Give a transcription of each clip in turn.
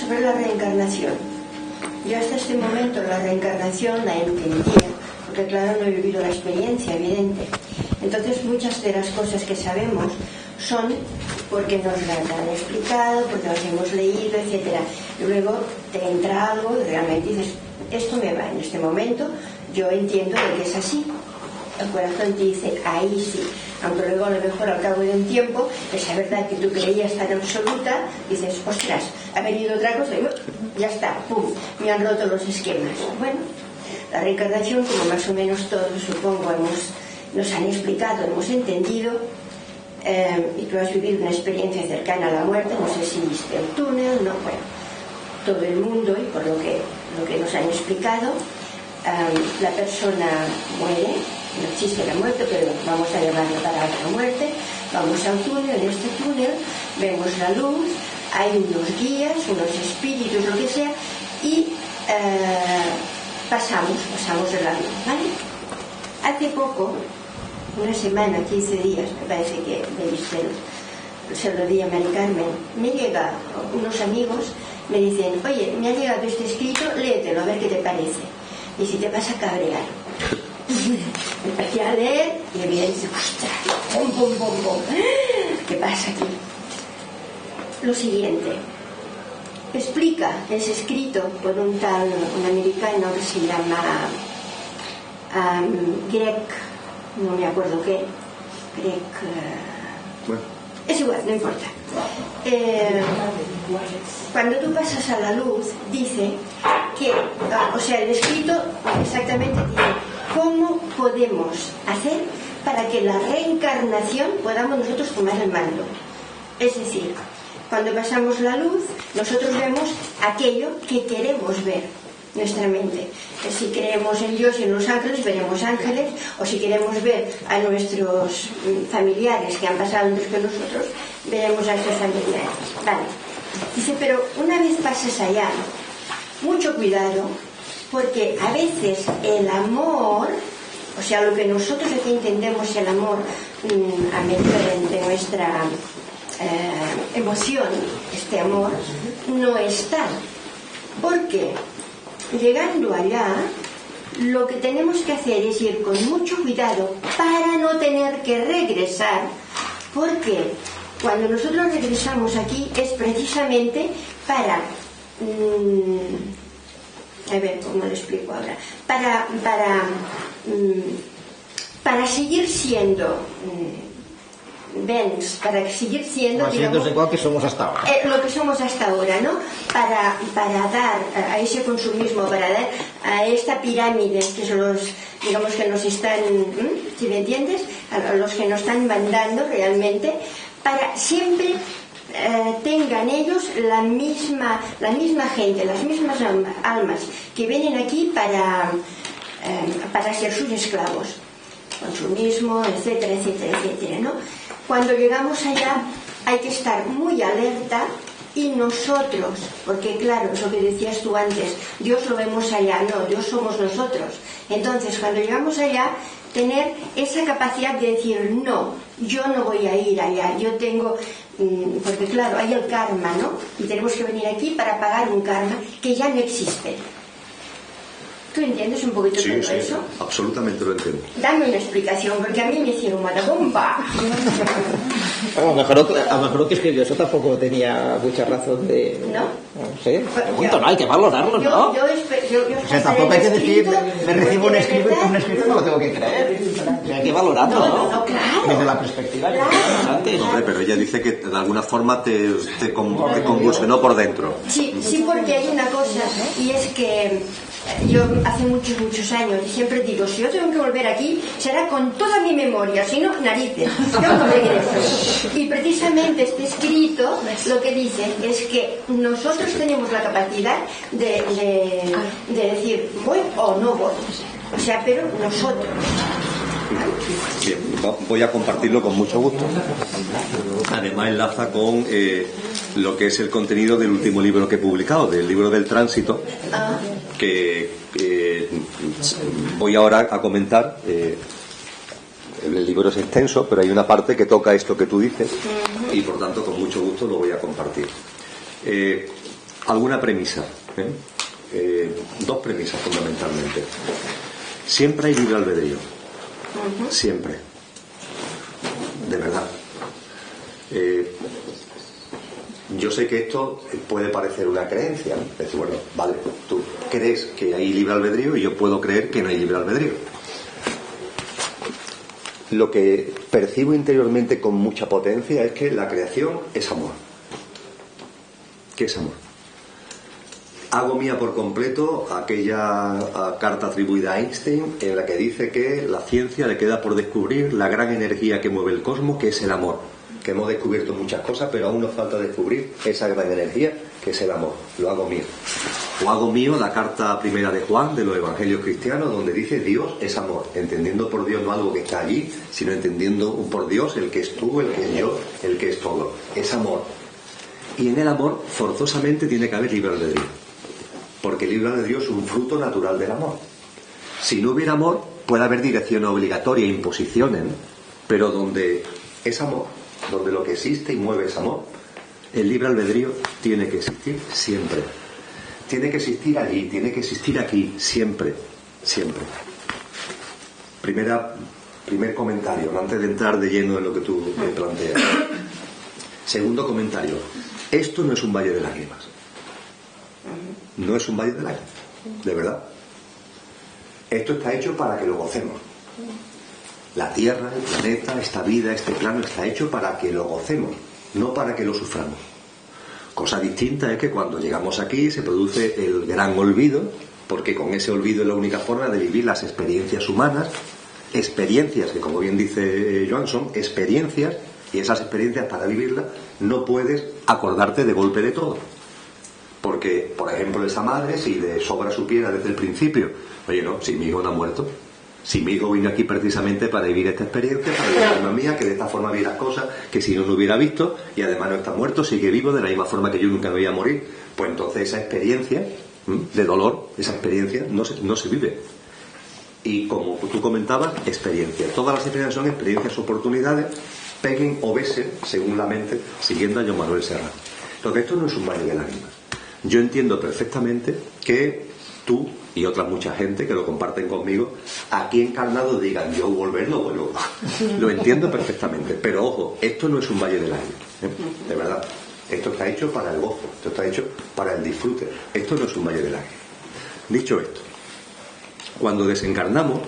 sobre la reencarnación. Yo hasta este momento la reencarnación la entendía, porque claro, no he vivido la experiencia evidente. Entonces muchas de las cosas que sabemos son porque nos las han explicado, porque las hemos leído, etcétera. Y luego te entra algo y realmente dices, esto me va en este momento, yo entiendo de que es así. El corazón te dice, ahí sí. Aunque luego a lo mejor al cabo de un tiempo, esa verdad que tú creías tan absoluta, dices, ostras, ha venido otra cosa y ya está, pum, me han roto los esquemas. Bueno, la reencarnación, como más o menos todos supongo nos han explicado, hemos entendido, y tú has vivido una experiencia cercana a la muerte, no sé si viste el túnel, no, bueno, todo el mundo, y por lo que nos han explicado, la persona muere, no existe la muerte, pero vamos a llamarla para la muerte, vamos al túnel, en este túnel vemos la luz, hay unos guías, unos espíritus, lo que sea, y pasamos de la luz, ¿vale? Hace poco, una semana, 15 días, me parece que me viste, se lo di a Mari Carmen, me llega unos amigos, me dicen, oye, me ha llegado este escrito, léetelo, a ver qué te parece. Y si te vas a cabrear. Empecé a leer y evidentemente, ¡ostras! ¡Pum, pum, pum, pum! ¿Qué pasa aquí? Lo siguiente. Explica, es escrito por un americano que se llama Greg, no me acuerdo qué, Greg... Bueno. Es igual, no importa. Cuando tú pasas a la luz, dice que, o sea, el escrito exactamente dice cómo podemos hacer para que la reencarnación podamos nosotros tomar el mando. Es decir, cuando pasamos la luz, nosotros vemos aquello que queremos ver, nuestra mente. Si creemos en Dios y en los ángeles, veremos ángeles, o si queremos ver a nuestros familiares que han pasado antes que nosotros, veremos a estos familiares. Vale. Dice, pero una vez pases allá, mucho cuidado, porque a veces el amor, o sea, lo que nosotros aquí entendemos el amor a medida de nuestra emoción, este amor, no está. ¿Por qué? Llegando allá, lo que tenemos que hacer es ir con mucho cuidado para no tener que regresar, porque cuando nosotros regresamos aquí es precisamente para a ver cómo lo explico ahora, para seguir siendo para seguir siendo, digamos, igual que somos hasta ahora. Lo que somos hasta ahora, ¿no? Para dar a ese consumismo, para dar a esta pirámide que son los, digamos, que nos están, ¿si me entiendes? A los que nos están mandando realmente, para siempre tengan ellos la misma gente, las mismas almas que vienen aquí para ser sus esclavos, consumismo, etcétera, etcétera, etcétera, ¿no? Cuando llegamos allá hay que estar muy alerta, y nosotros, porque claro, es lo que decías tú antes, Dios lo vemos allá, no, Dios somos nosotros. Entonces cuando llegamos allá, tener esa capacidad de decir, no, yo no voy a ir allá, yo tengo, porque claro, hay el karma, ¿no? Y tenemos que venir aquí para pagar un karma que ya no existe. ¿Tú entiendes un poquito todo eso? Sí, absolutamente lo entiendo. Dame una explicación, porque a mí me hicieron una bomba. A lo mejor que escribió eso tampoco tenía mucha razón de... ¿No? No sé, pregunto, no, hay que valorarlo, ¿no? O sea, tampoco hay que decir, me recibo un escrito y no lo tengo que creer. O sea, hay que valorarlo, ¿no? No, claro. Desde la perspectiva que antes. Hombre, pero ella dice que de alguna forma te convulsionó por dentro. Sí, porque hay una cosa, y es que yo hace muchos años, y siempre digo, si yo tengo que volver aquí, será con toda mi memoria, si no, narices, yo no regreso. Y precisamente este escrito lo que dice es que nosotros tenemos la capacidad de decir, voy o no voy. O sea, pero nosotros. Bien, voy a compartirlo con mucho gusto. Además enlaza con lo que es el contenido del último libro que he publicado, del libro del tránsito, que voy ahora a comentar. El libro es extenso, pero hay una parte que toca esto que tú dices y por tanto con mucho gusto lo voy a compartir. alguna premisa, dos premisas fundamentalmente. Siempre hay libre albedrío, siempre, de verdad. Yo sé que esto puede parecer una creencia, es decir, bueno, vale, tú crees que hay libre albedrío y yo puedo creer que no hay libre albedrío. Lo que percibo interiormente con mucha potencia es que la creación es amor. ¿Qué es amor? Hago mía por completo aquella carta atribuida a Einstein en la que dice que la ciencia le queda por descubrir la gran energía que mueve el cosmos, que es el amor. Que hemos descubierto muchas cosas, pero aún nos falta descubrir esa gran energía que es el amor. Lo hago mío. O hago mío la carta primera de Juan de los Evangelios cristianos, donde dice Dios es amor, entendiendo por Dios no algo que está allí, sino entendiendo por Dios el que es tú, el que es yo, el que es todo. Es amor. Y en el amor forzosamente tiene que haber libre albedrío, porque el libre albedrío es un fruto natural del amor. Si no hubiera amor, puede haber dirección obligatoria, imposiciones, ¿no? Pero donde es amor, donde lo que existe y mueve es amor, el libre albedrío tiene que existir siempre. Tiene que existir allí, tiene que existir aquí, siempre, siempre. Primer comentario, antes de entrar de lleno en lo que tú me planteas. Segundo comentario, esto no es un valle de lágrimas. No es un valle de lágrimas, de verdad. Esto está hecho para que lo gocemos. La Tierra, el planeta, esta vida, este plano está hecho para que lo gocemos, no para que lo suframos. Cosa distinta es que cuando llegamos aquí se produce el gran olvido, porque con ese olvido es la única forma de vivir las experiencias humanas, experiencias que, como bien dice Joan, son experiencias, y esas experiencias para vivirlas no puedes acordarte de golpe de todo. Porque, por ejemplo, esa madre, si de sobra supiera desde el principio, oye, no, si mi hijo no ha muerto, si mi hijo vino aquí precisamente para vivir esta experiencia, para decirme a mí que de esta forma vi las cosas, que si no lo hubiera visto, y además no está muerto, sigue vivo de la misma forma que yo nunca me voy a morir, pues entonces esa experiencia de dolor, esa experiencia no se vive. Y como tú comentabas, experiencias. Todas las experiencias son experiencias, oportunidades, peguen o besen, según la mente, siguiendo a Joan Manuel Serrat. Entonces esto no es un valle de lágrimas. Yo entiendo perfectamente que tú y otra mucha gente que lo comparten conmigo, aquí encarnados digan, yo volver no vuelvo. Lo entiendo perfectamente, pero ojo, esto no es un valle de lágrimas, de verdad. Esto está hecho para el gozo, esto está hecho para el disfrute. Esto no es un valle de lágrimas. Dicho esto, cuando desencarnamos,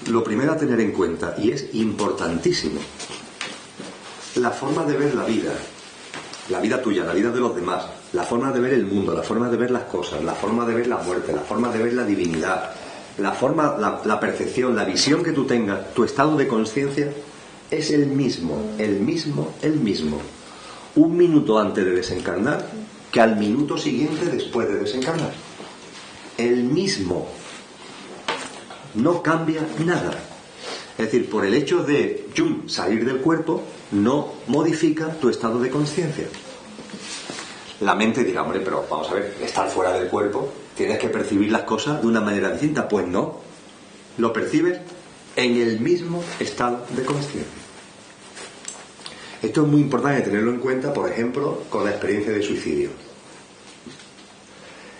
lo primero a tener en cuenta, y es importantísimo, la forma de ver la vida tuya, la vida de los demás, la forma de ver el mundo, la forma de ver las cosas, la forma de ver la muerte, la forma de ver la divinidad, la percepción, la visión que tú tengas, tu estado de conciencia es el mismo. Un minuto antes de desencarnar que al minuto siguiente después de desencarnar. El mismo. No cambia nada. Es decir, por el hecho de salir del cuerpo, no modifica tu estado de conciencia. La mente dirá, hombre, pero vamos a ver, estar fuera del cuerpo, tienes que percibir las cosas de una manera distinta. Pues no, lo percibes en el mismo estado de conciencia. Esto es muy importante tenerlo en cuenta, por ejemplo, con la experiencia de suicidio.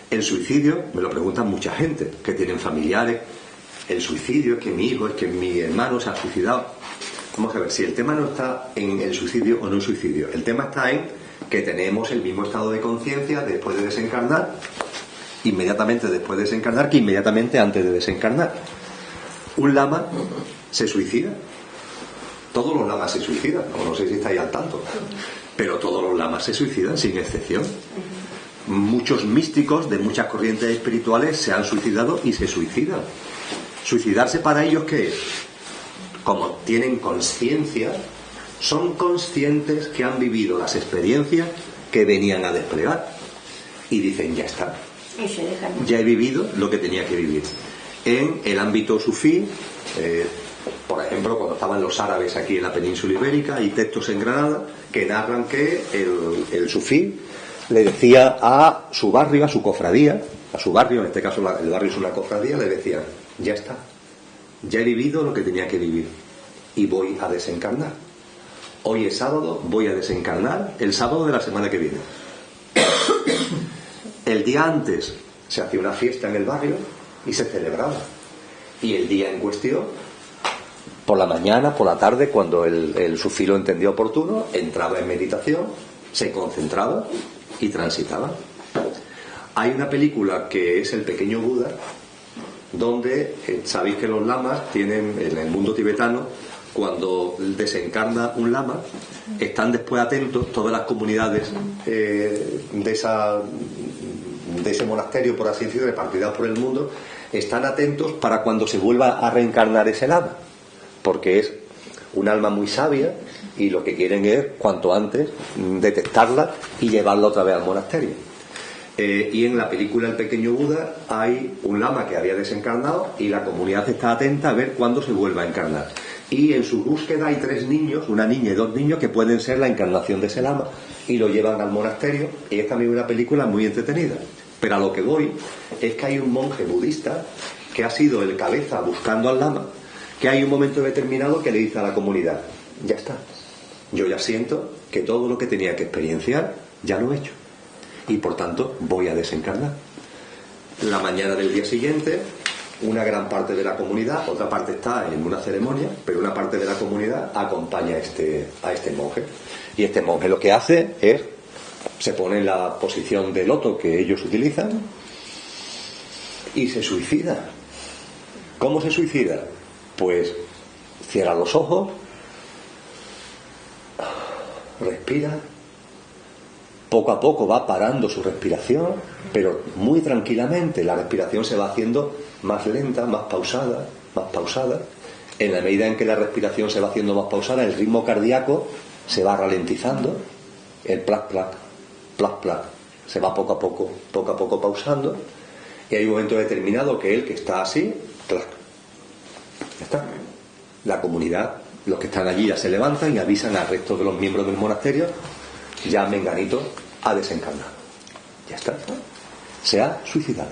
El suicidio, me lo preguntan mucha gente, que tienen familiares. El suicidio, es que mi hijo, es que mi hermano se ha suicidado. Vamos a ver, si el tema no está en el suicidio o no suicidio, el tema está en que tenemos el mismo estado de conciencia después de desencarnar, inmediatamente después de desencarnar, que inmediatamente antes de desencarnar. Un lama se suicida. Todos los lamas se suicidan, no sé si estáis al tanto, pero todos los lamas se suicidan, sin excepción. Muchos místicos de muchas corrientes espirituales se han suicidado y se suicidan. Suicidarse para ellos, ¿qué es? Como tienen conciencia, son conscientes que han vivido las experiencias que venían a desplegar y dicen, ya está, ya he vivido lo que tenía que vivir. En el ámbito sufí, por ejemplo, cuando estaban los árabes aquí en la península ibérica, hay textos en Granada que narran que el sufí le decía a su barrio, a su cofradía, a su barrio, en este caso el barrio es una cofradía, le decía, ya está, ya he vivido lo que tenía que vivir y voy a desencarnar. Hoy es sábado, voy a desencarnar el sábado de la semana que viene. El día antes se hacía una fiesta en el barrio y se celebraba. Y el día en cuestión, por la mañana, por la tarde, cuando el sufí lo entendía oportuno, entraba en meditación, se concentraba y transitaba. Hay una película que es El pequeño Buda, donde sabéis que los lamas tienen, en el mundo tibetano, cuando desencarna un lama, están después atentos todas las comunidades de ese monasterio, por así decirlo, repartidas por el mundo, están atentos para cuando se vuelva a reencarnar ese lama, porque es un alma muy sabia y lo que quieren es cuanto antes detectarla y llevarla otra vez al monasterio. Y en la película El pequeño Buda hay un lama que había desencarnado y la comunidad está atenta a ver cuándo se vuelva a encarnar. Y en su búsqueda hay 3 niños, una niña y 2 niños, que pueden ser la encarnación de ese lama, y lo llevan al monasterio. Y es también una película muy entretenida. Pero a lo que voy es que hay un monje budista que ha sido el cabeza buscando al lama, que hay un momento determinado que le dice a la comunidad: ya está, yo ya siento que todo lo que tenía que experienciar ya lo he hecho, y por tanto voy a desencarnar. La mañana del día siguiente, una gran parte de la comunidad, otra parte está en una ceremonia, pero una parte de la comunidad acompaña a este monje. Y este monje lo que hace es, se pone en la posición de loto que ellos utilizan y se suicida. ¿Cómo se suicida? Pues cierra los ojos, respira, poco a poco va parando su respiración, pero muy tranquilamente. La respiración se va haciendo más lenta, más pausada, más pausada. En la medida en que la respiración se va haciendo más pausada, el ritmo cardíaco se va ralentizando, el plac, plac, plac, plac, se va poco a poco pausando, y hay un momento determinado que él, que está así, plac, ya está. La comunidad, los que están allí, ya se levantan y avisan al resto de los miembros del monasterio: ya Menganito ha desencarnado, ya está, se ha suicidado.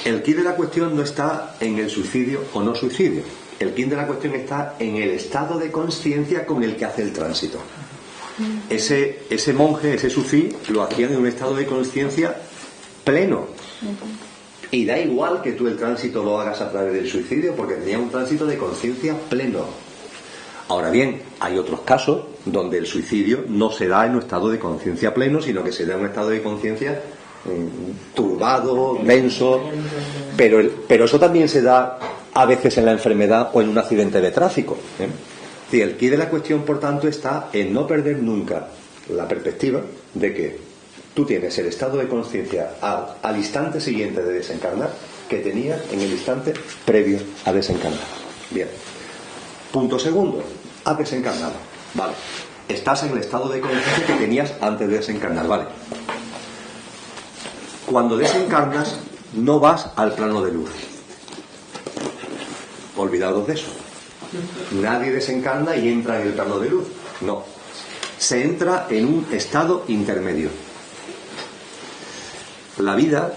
El quid de la cuestión no está en el suicidio o no suicidio. El quid de la cuestión está en el estado de conciencia con el que hace el tránsito. Ese monje, ese sufí, lo hacían en un estado de conciencia pleno. Y da igual que tú el tránsito lo hagas a través del suicidio, porque tenía un tránsito de conciencia pleno. Ahora bien, hay otros casos donde el suicidio no se da en un estado de conciencia pleno, sino que se da en un estado de conciencia turbado, denso, pero eso también se da a veces en la enfermedad o en un accidente de tráfico. Y el quid de la cuestión, por tanto, está en no perder nunca la perspectiva de que tú tienes el estado de conciencia al instante siguiente de desencarnar que tenías en el instante previo a desencarnar. Bien. Punto segundo, has desencarnado. Vale. Estás en el estado de conciencia que tenías antes de desencarnar. Vale. Cuando desencarnas, no vas al plano de luz. Olvidados de eso. Nadie desencarna y entra en el plano de luz. No. Se entra en un estado intermedio. La vida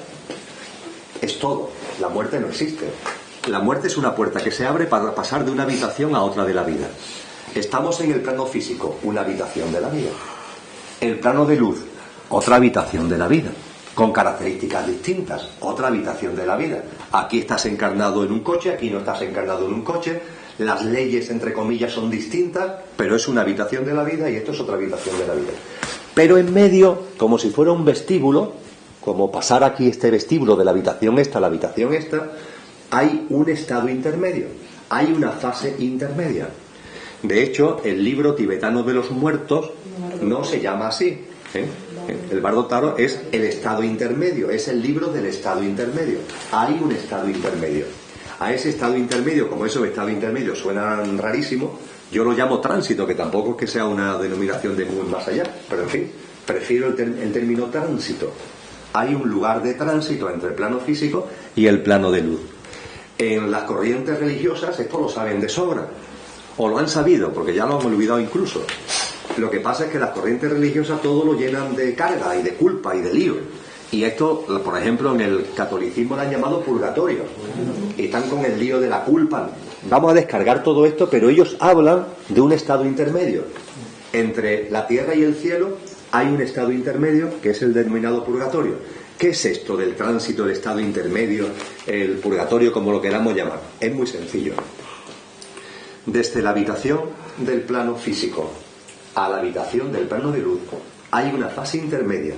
es todo. La muerte no existe. La muerte es una puerta que se abre para pasar de una habitación a otra de la vida. Estamos en el plano físico, una habitación de la vida. El plano de luz, otra habitación de la vida, con características distintas, otra habitación de la vida. Aquí estás encarnado en un coche, aquí no estás encarnado en un coche. Las leyes, entre comillas, son distintas, pero es una habitación de la vida y esto es otra habitación de la vida. Pero en medio, como si fuera un vestíbulo, como pasar aquí este vestíbulo de la habitación esta a la habitación esta, hay un estado intermedio, hay una fase intermedia. De hecho, el libro tibetano de los muertos no se llama así. El Bardo Taro es el estado intermedio, es el libro del estado intermedio. Hay un estado intermedio. A ese estado intermedio, como esos estados intermedios suenan rarísimo, yo lo llamo tránsito, que tampoco es que sea una denominación de muy más allá, pero en fin, prefiero el término tránsito. Hay un lugar de tránsito entre el plano físico y el plano de luz. En las corrientes religiosas esto lo saben de sobra, o lo han sabido, porque ya lo han olvidado incluso. Lo que pasa es que las corrientes religiosas todo lo llenan de carga y de culpa y de lío. Y esto, por ejemplo, en el catolicismo lo han llamado purgatorio. Y están con el lío de la culpa. Vamos a descargar todo esto, pero ellos hablan de un estado intermedio entre la tierra y el cielo hay un estado intermedio que es el denominado purgatorio. ¿Qué es esto del tránsito, el estado intermedio, el purgatorio, como lo queramos llamar? Es muy sencillo. Desde la habitación del plano físico a la habitación del plano de luz hay una fase intermedia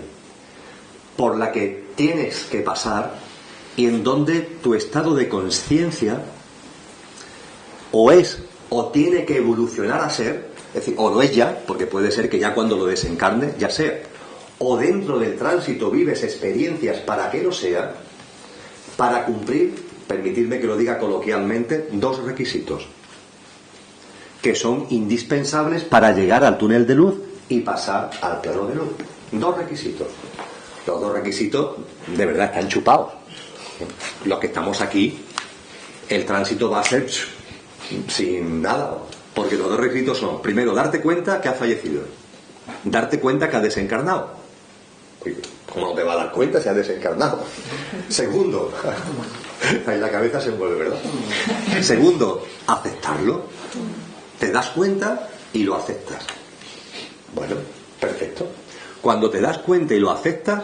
por la que tienes que pasar y en donde tu estado de conciencia o es o tiene que evolucionar a ser, es decir, o lo es ya, porque puede ser que ya cuando lo desencarne ya sea, o dentro del tránsito vives experiencias para que lo sea, para cumplir, permitidme que lo diga coloquialmente, dos requisitos que son indispensables para llegar al túnel de luz y pasar al plano de luz. Dos requisitos. Los dos requisitos de verdad están chupados. Los que estamos aquí, el tránsito va a ser sin nada, porque los dos requisitos son: primero, darte cuenta que has fallecido, darte cuenta que has desencarnado. ¿Cómo no te va a dar cuenta si has desencarnado? Segundo, ahí la cabeza se mueve, ¿verdad? Segundo, aceptarlo. Te das cuenta y lo aceptas. Bueno, perfecto. Cuando te das cuenta y lo aceptas,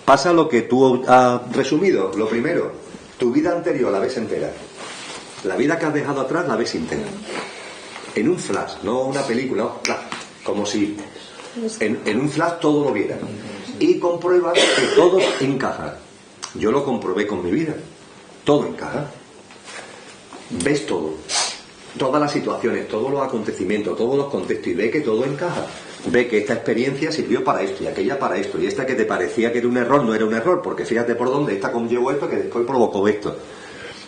pasa lo que tú has resumido. Lo primero, tu vida anterior la ves entera. La vida que has dejado atrás la ves entera. En un flash, no una película, como si en un flash todo lo viera. Y compruebas que todo encaja. Yo lo comprobé con mi vida. Todo encaja. Ves todo. Todas las situaciones, todos los acontecimientos, todos los contextos, y ve que todo encaja. Ve que esta experiencia sirvió para esto y aquella para esto, y esta que te parecía que era un error no era un error, porque fíjate por dónde esta conllevó esto que después provocó esto.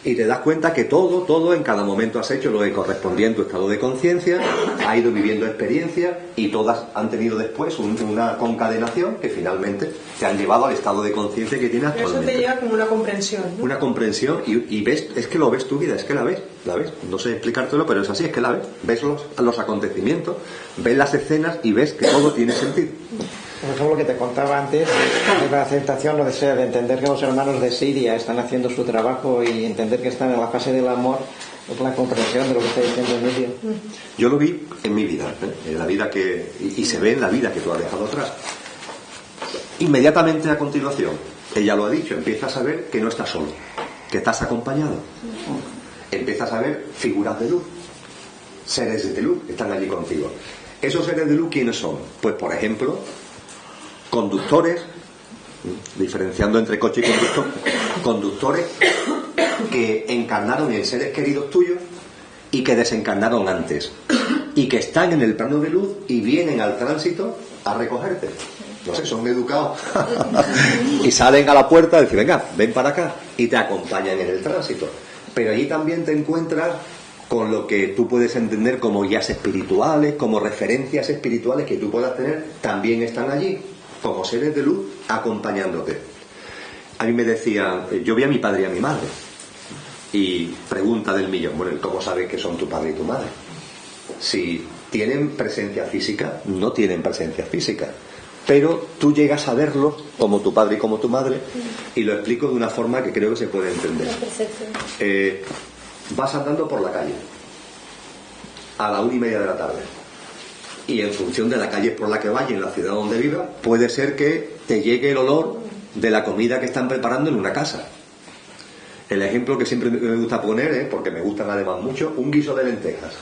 Y te das cuenta que todo en cada momento has hecho lo que correspondía en tu estado de conciencia, has ido viviendo experiencias y todas han tenido después una concadenación que finalmente te han llevado al estado de conciencia que tienes actualmente. Eso te llega como una comprensión, ¿no? Una comprensión y ves, es que lo ves tu vida, es que la ves. No sé explicártelo, pero es así, es que la ves. Ves los acontecimientos, ves las escenas y ves que todo tiene sentido. Por ejemplo, lo que te contaba antes, de la aceptación, lo desea, de entender que los hermanos de Siria están haciendo su trabajo y entender que están en la fase del amor, es la comprensión de lo que está diciendo Emilio. Yo lo vi en mi vida, en la vida y se ve en la vida que tú has dejado atrás. Inmediatamente a continuación, ella lo ha dicho, empiezas a ver que no estás solo, que estás acompañado. Empiezas a ver figuras de luz, seres de luz que están allí contigo. ¿Esos seres de luz quiénes son? Pues, por ejemplo, conductores, diferenciando entre coche y conductor, conductores que encarnaron en seres queridos tuyos y que desencarnaron antes y que están en el plano de luz y vienen al tránsito a recogerte. No sé, son educados y salen a la puerta y dicen: venga, ven para acá, y te acompañan en el tránsito. Pero allí también te encuentras con lo que tú puedes entender como guías espirituales, como referencias espirituales que tú puedas tener, también están allí como seres de luz acompañándote. A mí me decían, yo vi a mi padre y a mi madre, y pregunta del millón: bueno, ¿cómo sabes que son tu padre y tu madre? Si tienen presencia física, no tienen presencia física, pero tú llegas a verlos como tu padre y como tu madre, y lo explico de una forma que creo que se puede entender. Vas andando por la calle a la 1:30 de la tarde, y en función de la calle por la que vayas, en la ciudad donde vivas, puede ser que te llegue el olor de la comida que están preparando en una casa. El ejemplo que siempre me gusta poner, porque me gustan además mucho, un guiso de lentejas.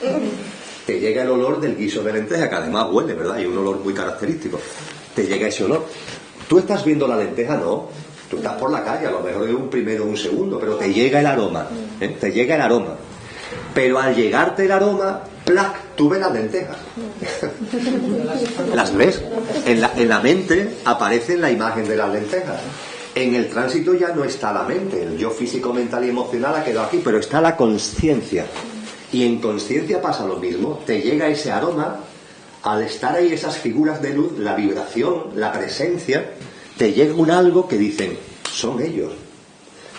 Te llega el olor del guiso de lentejas, que además huele, ¿verdad? Y un olor muy característico. Te llega ese olor. ¿Tú estás viendo la lenteja? No. Tú estás por la calle, a lo mejor de un primero o un segundo, pero te llega el aroma. Te llega el aroma. Pero al llegarte el aroma, ¡plac!, tú ves las lentejas. Las ves. En la mente aparece la imagen de las lentejas. En el tránsito ya no está la mente, el yo físico, mental y emocional ha quedado aquí, pero está la conciencia. Y en conciencia pasa lo mismo, te llega ese aroma, al estar ahí esas figuras de luz, la vibración, la presencia, te llega un algo que dicen: son ellos.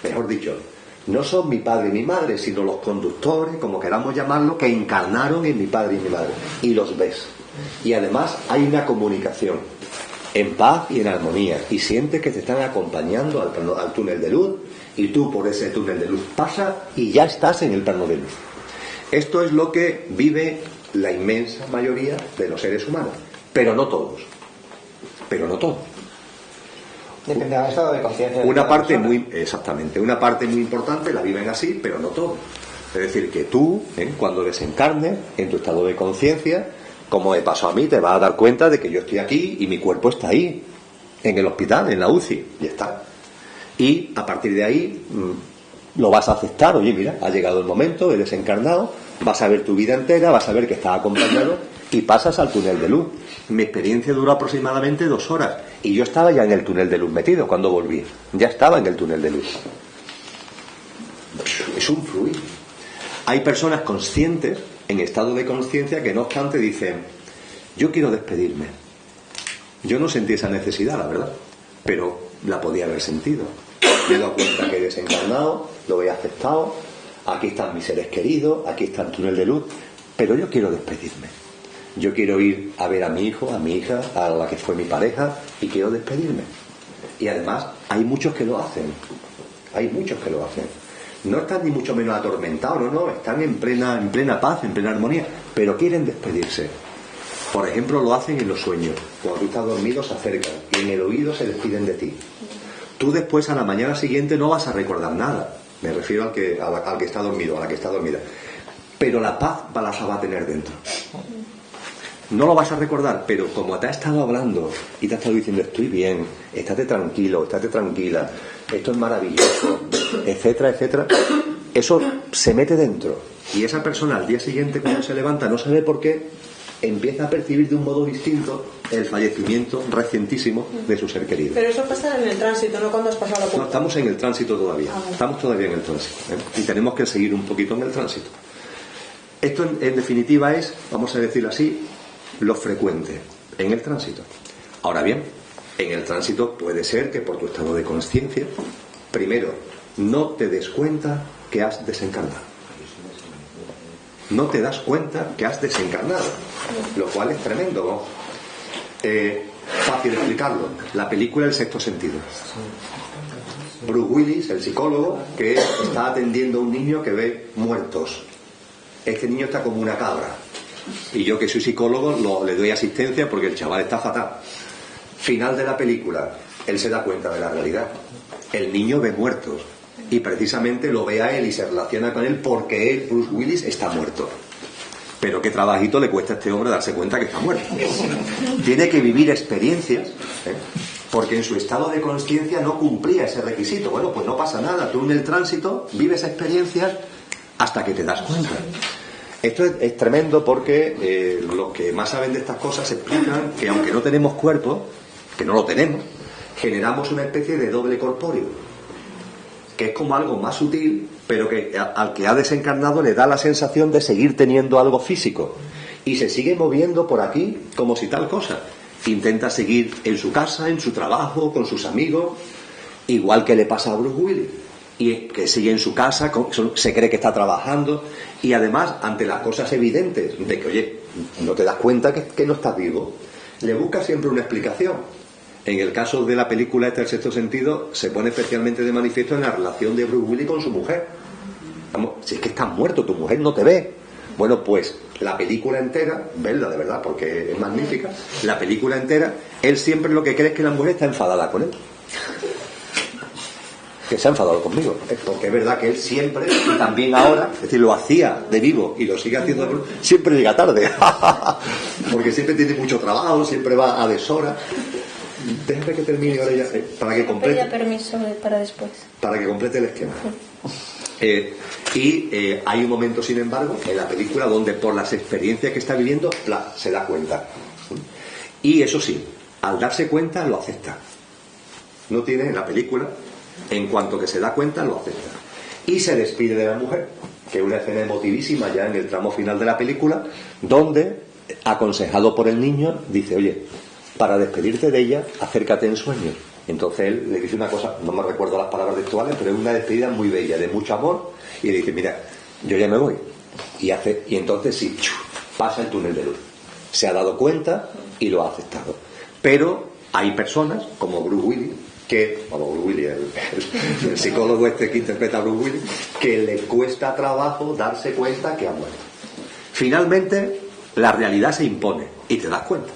Mejor dicho, no son mi padre y mi madre, sino los conductores, como queramos llamarlo, que encarnaron en mi padre y mi madre. Y los ves. Y además hay una comunicación en paz y en armonía, y sientes que te están acompañando al túnel de luz, y tú por ese túnel de luz pasas y ya estás en el plano de luz. Esto es lo que vive la inmensa mayoría de los seres humanos, pero no todos. pero no todo. Depende del estado de conciencia. Una parte muy, exactamente, una parte muy importante la viven así, pero no todo. Es decir, que tú, cuando desencarnes, en tu estado de conciencia, como me pasó a mí, te vas a dar cuenta de que yo estoy aquí y mi cuerpo está ahí, en el hospital, en la UCI, y está. Y a partir de ahí lo vas a aceptar. Oye, mira, ha llegado el momento, he desencarnado, vas a ver tu vida entera, vas a ver que estás acompañado y pasas al túnel de luz. Mi experiencia duró aproximadamente 2 horas y yo estaba ya en el túnel de luz metido cuando volví. Ya estaba en el túnel de luz. Es un fluir. Hay personas conscientes, en estado de conciencia, que no obstante dicen: yo quiero despedirme. Yo no sentí esa necesidad, la verdad, pero la podía haber sentido. Me he dado cuenta que he desencarnado, lo he aceptado, aquí están mis seres queridos, aquí está el túnel de luz, pero yo quiero despedirme. Yo quiero ir a ver a mi hijo, a mi hija, a la que fue mi pareja, y quiero despedirme. Y además hay muchos que lo hacen. Hay muchos que lo hacen. No están ni mucho menos atormentados, no, están en plena paz, en plena armonía, pero quieren despedirse. Por ejemplo, lo hacen en los sueños. Cuando tú estás dormido se acercan y en el oído se despiden de ti. Tú después, a la mañana siguiente, no vas a recordar nada. Me refiero al que está dormido, a la que está dormida. Pero la paz la va a tener dentro. No lo vas a recordar, pero como te ha estado hablando y te ha estado diciendo: estoy bien, estate tranquilo, estate tranquila, esto es maravilloso, etcétera, etcétera, eso se mete dentro. Y esa persona al día siguiente, cuando se levanta, no sabe por qué, empieza a percibir de un modo distinto el fallecimiento recientísimo de su ser querido. Pero eso pasa en el tránsito, no cuando has pasado la puerta. No, estamos en el tránsito todavía. Estamos todavía en el tránsito, y tenemos que seguir un poquito en el tránsito. Esto en definitiva es, vamos a decirlo así, lo frecuente en el tránsito. Ahora bien, en el tránsito puede ser que por tu estado de conciencia, primero, no te des cuenta que has desencarnado. No te das cuenta que has desencarnado, lo cual es tremendo, ¿no? Fácil explicarlo. La película El sexto sentido. Bruce Willis, el psicólogo, que está atendiendo a un niño que ve muertos. Este niño está como una cabra. Y yo, que soy psicólogo, le doy asistencia porque el chaval está fatal. Final de la película, él se da cuenta de la realidad. El niño ve muertos y precisamente lo ve a él y se relaciona con él porque él, Bruce Willis, está muerto. Pero qué trabajito le cuesta a este hombre darse cuenta que está muerto. Tiene que vivir experiencias, porque en su estado de conciencia no cumplía ese requisito. Bueno, pues no pasa nada, tú en el tránsito vives experiencias hasta que te das cuenta. Esto es tremendo porque los que más saben de estas cosas explican que aunque no tenemos cuerpo, que no lo tenemos, generamos una especie de doble corpóreo, que es como algo más sutil, pero que al que ha desencarnado le da la sensación de seguir teniendo algo físico y se sigue moviendo por aquí como si tal cosa. Intenta seguir en su casa, en su trabajo, con sus amigos, igual que le pasa a Bruce Willis, y que sigue en su casa, se cree que está trabajando, y además, ante las cosas evidentes de que, oye, no te das cuenta que no estás vivo, le busca siempre una explicación. En el caso de la película El sexto sentido, se pone especialmente de manifiesto en la relación de Bruce Willis con su mujer. Vamos, si es que estás muerto, tu mujer no te ve. Bueno, pues la película entera, verla de verdad, porque es magnífica, la película entera, él siempre lo que cree es que la mujer está enfadada con él. Que se ha enfadado conmigo, porque es verdad que él siempre, y también ahora, es decir, lo hacía de vivo y lo sigue haciendo, siempre llega tarde, porque siempre tiene mucho trabajo, siempre va a deshora. Déjame que termine ahora ya, para que complete. Pedía permiso para después. Para que complete el esquema. Hay un momento, sin embargo, en la película donde por las experiencias que está viviendo, se da cuenta. Y eso sí, al darse cuenta lo acepta. No tiene en la película, en cuanto que se da cuenta lo acepta. Y se despide de la mujer, que es una escena emotivísima ya en el tramo final de la película, donde, aconsejado por el niño, dice: oye, para despedirte de ella, acércate en sueños. Entonces él le dice una cosa, no me recuerdo las palabras textuales, pero es una despedida muy bella, de mucho amor, y le dice: mira, yo ya me voy. Y entonces sí, pasa el túnel de luz. Se ha dado cuenta y lo ha aceptado. Pero hay personas, como Bruce Willis, el psicólogo este que interpreta a Bruce Willis, que le cuesta trabajo darse cuenta que ha muerto. Finalmente, la realidad se impone y te das cuenta.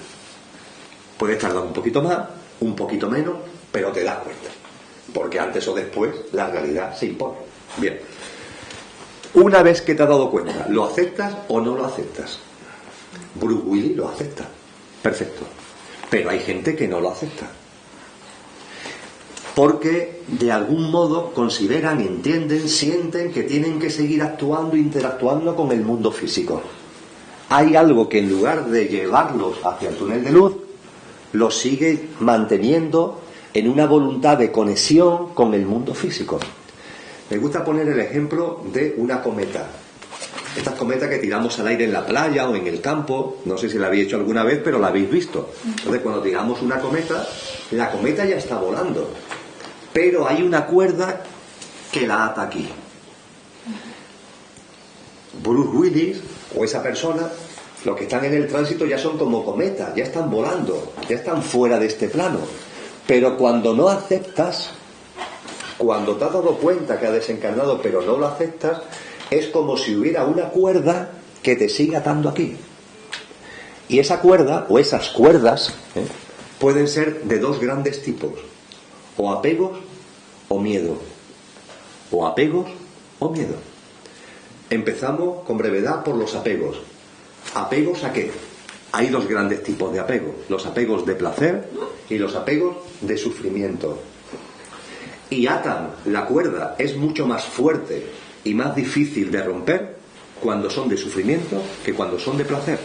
Puedes tardar un poquito más, un poquito menos, pero te das cuenta. Porque antes o después la realidad se impone. Bien. Una vez que te has dado cuenta, ¿lo aceptas o no lo aceptas? Bruce Willis lo acepta. Perfecto. Pero hay gente que no lo acepta. Porque de algún modo consideran, entienden, sienten que tienen que seguir actuando, interactuando con el mundo físico. Hay algo que en lugar de llevarlos hacia el túnel de luz, los sigue manteniendo en una voluntad de conexión con el mundo físico. Me gusta poner el ejemplo de una cometa. Estas cometas que tiramos al aire en la playa o en el campo, no sé si la habéis hecho alguna vez, pero la habéis visto. Entonces, cuando tiramos una cometa, la cometa ya está volando, pero hay una cuerda que la ata aquí. Bruce Willis o esa persona, los que están en el tránsito ya son como cometas, ya están volando, ya están fuera de este plano. Pero cuando no aceptas, cuando te has dado cuenta que ha desencarnado pero no lo aceptas, es como si hubiera una cuerda que te sigue atando aquí. Y esa cuerda, o esas cuerdas, pueden ser de dos grandes tipos: o apegos o miedo. O apegos o miedo. Empezamos con brevedad por los apegos. ¿Apegos a qué? Hay dos grandes tipos de apegos: los apegos de placer y los apegos de sufrimiento. Y atan la cuerda, es mucho más fuerte y más difícil de romper cuando son de sufrimiento que cuando son de placer.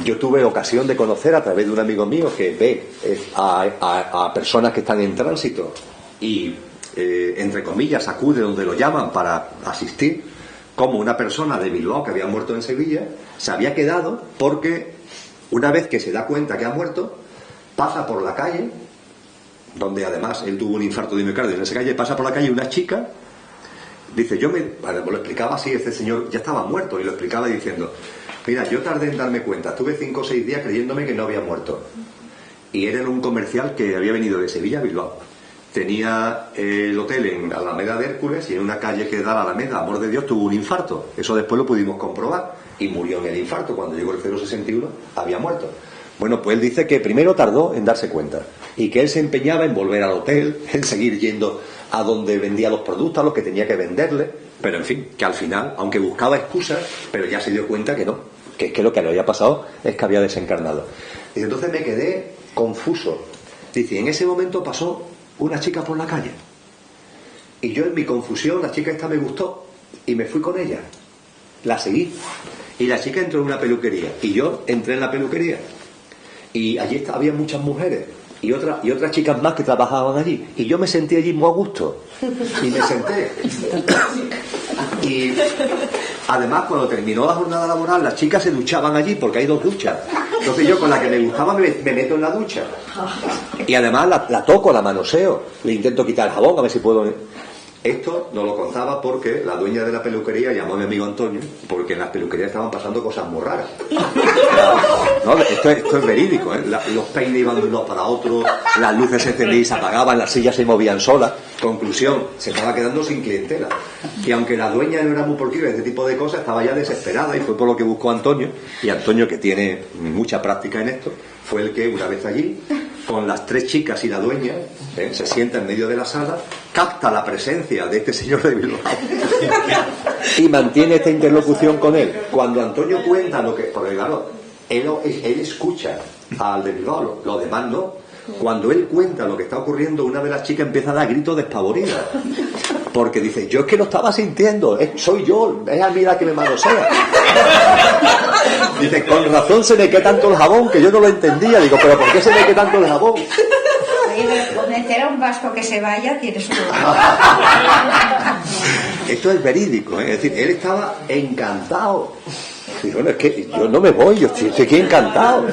Yo tuve ocasión de conocer a través de un amigo mío que ve a personas que están en tránsito y entre comillas acude donde lo llaman para asistir, como una persona de Bilbao que había muerto en Sevilla se había quedado porque una vez que se da cuenta que ha muerto, pasa por la calle, donde además él tuvo un infarto de miocardio en esa calle, pasa por la calle una chica, dice, lo explicaba así, este señor ya estaba muerto, y lo explicaba diciendo, mira, yo tardé en darme cuenta, estuve 5 o 6 días creyéndome que no había muerto, y era un comercial que había venido de Sevilla a Bilbao, tenía el hotel en Alameda de Hércules, y en una calle que da a la Alameda, amor de Dios, tuvo un infarto, eso después lo pudimos comprobar, y murió en el infarto. Cuando llegó el 061 había muerto. Bueno, pues él dice que primero tardó en darse cuenta y que él se empeñaba en volver al hotel, en seguir yendo a donde vendía los productos, a los que tenía que venderle, pero en fin, que al final, aunque buscaba excusas, pero ya se dio cuenta que no, que es que lo que le había pasado es que había desencarnado. Y entonces me quedé confuso. Dice, en ese momento pasó una chica por la calle y yo en mi confusión, la chica esta me gustó y me fui con ella, la seguí, y la chica entró en una peluquería y yo entré en la peluquería. Y allí había muchas mujeres y otras chicas más que trabajaban allí, y yo me sentí allí muy a gusto y me senté, y además cuando terminó la jornada laboral las chicas se duchaban allí porque hay 2 duchas, entonces yo con la que me gustaba me meto en la ducha y además la toco, la manoseo, le intento quitar el jabón a ver si puedo. Esto no lo contaba porque la dueña de la peluquería llamó a mi amigo Antonio, porque en las peluquerías estaban pasando cosas muy raras. No, esto es verídico, ¿eh? Los peines iban de unos para otros, las luces se encendían y se apagaban, las sillas se movían solas. Conclusión, se estaba quedando sin clientela. Y aunque la dueña no era muy porquera de este tipo de cosas, estaba ya desesperada, y fue por lo que buscó a Antonio. Y Antonio, que tiene mucha práctica en esto, fue el que una vez allí, con las 3 chicas y la dueña, se sienta en medio de la sala, capta la presencia de este señor de Bilbao y mantiene esta interlocución con él. Cuando Antonio cuenta lo que, porque claro, él escucha al de Bilbao, lo demás no. Cuando él cuenta lo que está ocurriendo, una de las chicas empieza a dar gritos despavorida, porque dice, yo es que lo estaba sintiendo, soy yo, es a mí la que me manosea. Dice, con razón se me queda tanto el jabón, que yo no lo entendía. Digo, pero ¿por qué se me queda tanto el jabón? Oye, meter a un vasco que se vaya, tienes un... Esto es verídico, ¿eh? Es decir, él estaba encantado. Y bueno, es que yo no me voy, yo estoy aquí encantado.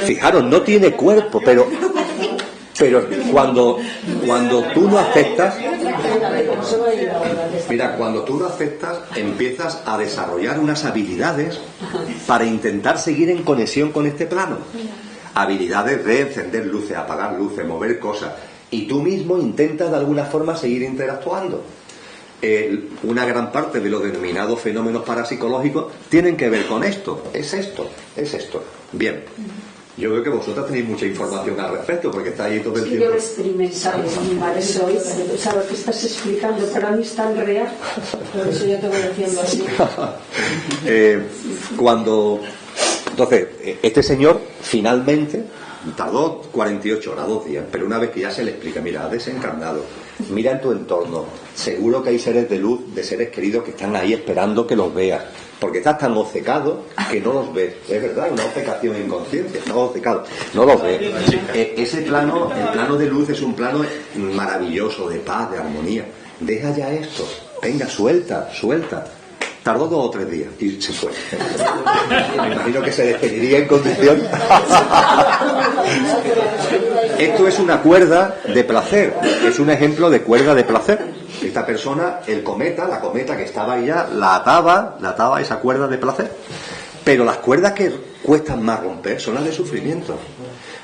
Fijaros, no tiene cuerpo, pero cuando tú no aceptas, mira, cuando tú no aceptas, empiezas a desarrollar unas habilidades para intentar seguir en conexión con este plano. Habilidades de encender luces, apagar luces, mover cosas, y tú mismo intentas de alguna forma seguir interactuando. una gran parte de los denominados fenómenos parapsicológicos tienen que ver con esto. Es esto. Bien. Yo creo que vosotras tenéis mucha información al respecto, porque está ahí todo el tiempo. Yo he experimentado eso hoy, o sea, lo que estás explicando para mí es tan real, por eso yo te voy diciendo así. Entonces, este señor finalmente tardó 48 horas, 2 días, pero una vez que ya se le explica, mira, has desencarnado, mira en tu entorno, seguro que hay seres de luz, de seres queridos que están ahí esperando que los veas, porque estás tan obcecado que no los ves. Es verdad, una obcecación inconsciencia, estás obcecado, no los ves. Ese plano, el plano de luz es un plano maravilloso, de paz, de armonía. Deja ya esto, venga, suelta. Tardó 2 o 3 días y se fue. Me imagino que se despediría en condición. Esto es una cuerda de placer, es un ejemplo de cuerda de placer. Esta persona, la cometa que estaba ahí ya, la ataba esa cuerda de placer. Pero las cuerdas que cuestan más romper son las de sufrimiento.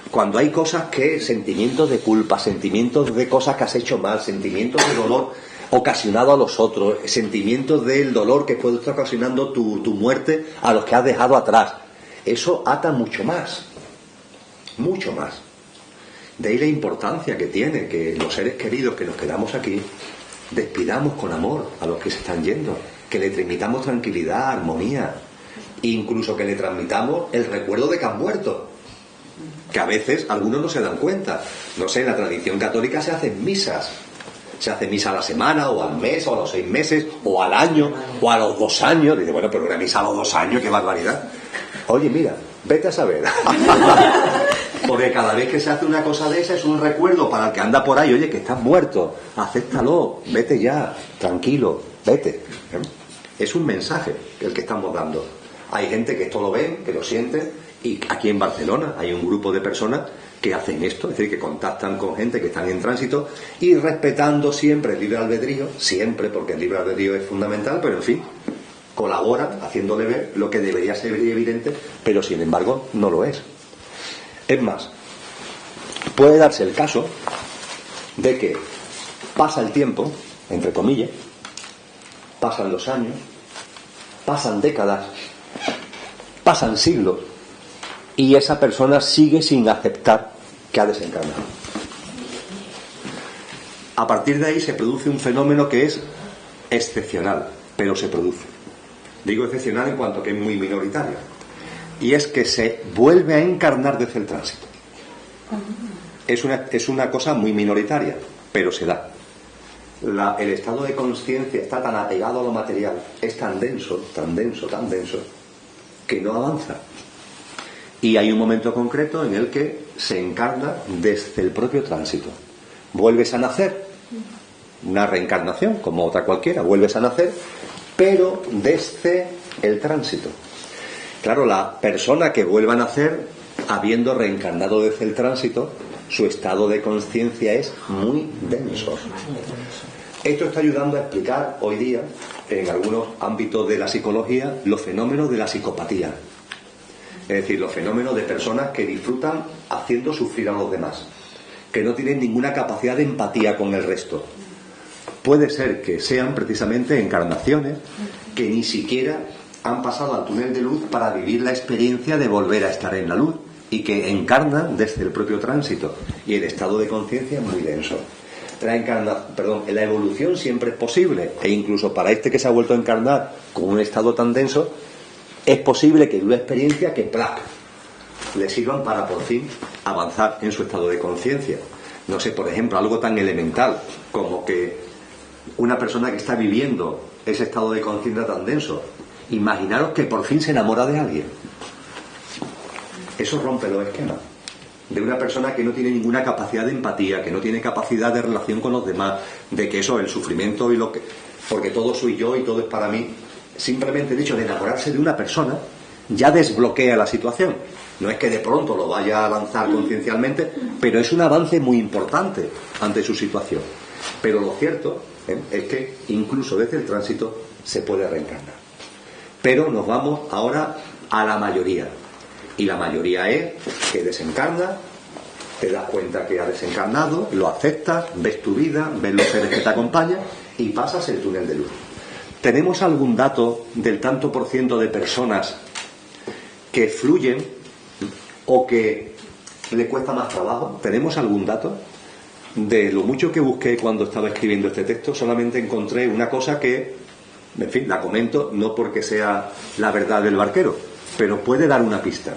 Cuando hay cosas sentimientos de culpa, sentimientos de cosas que has hecho mal, sentimientos de dolor ocasionado a los otros, sentimientos del dolor que puede estar ocasionando tu muerte a los que has dejado atrás. Eso ata mucho más. De ahí la importancia que tiene que los seres queridos que nos quedamos aquí despidamos con amor a los que se están yendo, que le transmitamos tranquilidad, armonía, incluso que le transmitamos el recuerdo de que han muerto, que a veces algunos no se dan cuenta. No sé, en la tradición católica se hacen misas. Se hace misa a la semana, o al mes, o a los 6 meses, o al año, o a los 2 años. Dice, bueno, pero una misa a los 2 años, qué barbaridad. Oye, mira, vete a saber. Porque cada vez que se hace una cosa de esa es un recuerdo para el que anda por ahí. Oye, que estás muerto, acéptalo, vete ya, tranquilo, vete. Es un mensaje el que estamos dando. Hay gente que esto lo ven, que lo siente, y aquí en Barcelona hay un grupo de personas que hacen esto, es decir, que contactan con gente que están en tránsito y respetando siempre el libre albedrío, siempre, porque el libre albedrío es fundamental, pero en fin, colaboran haciéndole ver lo que debería ser evidente, pero sin embargo no lo es. Es más, puede darse el caso de que pasa el tiempo, entre comillas, pasan los años, pasan décadas, pasan siglos, y esa persona sigue sin aceptar que ha desencarnado. A partir de ahí se produce un fenómeno que es excepcional, pero se produce. Digo excepcional en cuanto que es muy minoritario. Y es que se vuelve a encarnar desde el tránsito. Es una cosa muy minoritaria, pero se da. El estado de conciencia está tan apegado a lo material, es tan denso, que no avanza. Y hay un momento concreto en el que se encarna desde el propio tránsito. Vuelves a nacer, una reencarnación como otra cualquiera, vuelves a nacer, pero desde el tránsito. Claro, la persona que vuelve a nacer, habiendo reencarnado desde el tránsito, su estado de conciencia es muy denso. Esto está ayudando a explicar hoy día, en algunos ámbitos de la psicología, los fenómenos de la psicopatía. Es decir, los fenómenos de personas que disfrutan haciendo sufrir a los demás, que no tienen ninguna capacidad de empatía con el resto. Puede ser que sean precisamente encarnaciones que ni siquiera han pasado al túnel de luz para vivir la experiencia de volver a estar en la luz, y que encarnan desde el propio tránsito, y el estado de conciencia es muy denso. La evolución siempre es posible, e incluso para este que se ha vuelto a encarnar con un estado tan denso, es posible que una experiencia que le sirvan para por fin avanzar en su estado de conciencia. No sé, por ejemplo, algo tan elemental como que una persona que está viviendo ese estado de conciencia tan denso, imaginaros que por fin se enamora de alguien. Eso rompe los esquemas de una persona que no tiene ninguna capacidad de empatía, que no tiene capacidad de relación con los demás, de que eso, el sufrimiento porque todo soy yo y todo es para mí. Simplemente el hecho de enamorarse de una persona ya desbloquea la situación. No es que de pronto lo vaya a lanzar conciencialmente, pero es un avance muy importante ante su situación. Pero lo cierto es que incluso desde el tránsito se puede reencarnar. Pero nos vamos ahora a la mayoría. Y la mayoría es que desencarna, te das cuenta que ha desencarnado, lo aceptas, ves tu vida, ves los seres que te acompañan y pasas el túnel de luz. ¿Tenemos algún dato del tanto por ciento de personas que fluyen o que le cuesta más trabajo? ¿Tenemos algún dato? De lo mucho que busqué cuando estaba escribiendo este texto, solamente encontré una cosa que, en fin, la comento no porque sea la verdad del barquero, pero puede dar una pista.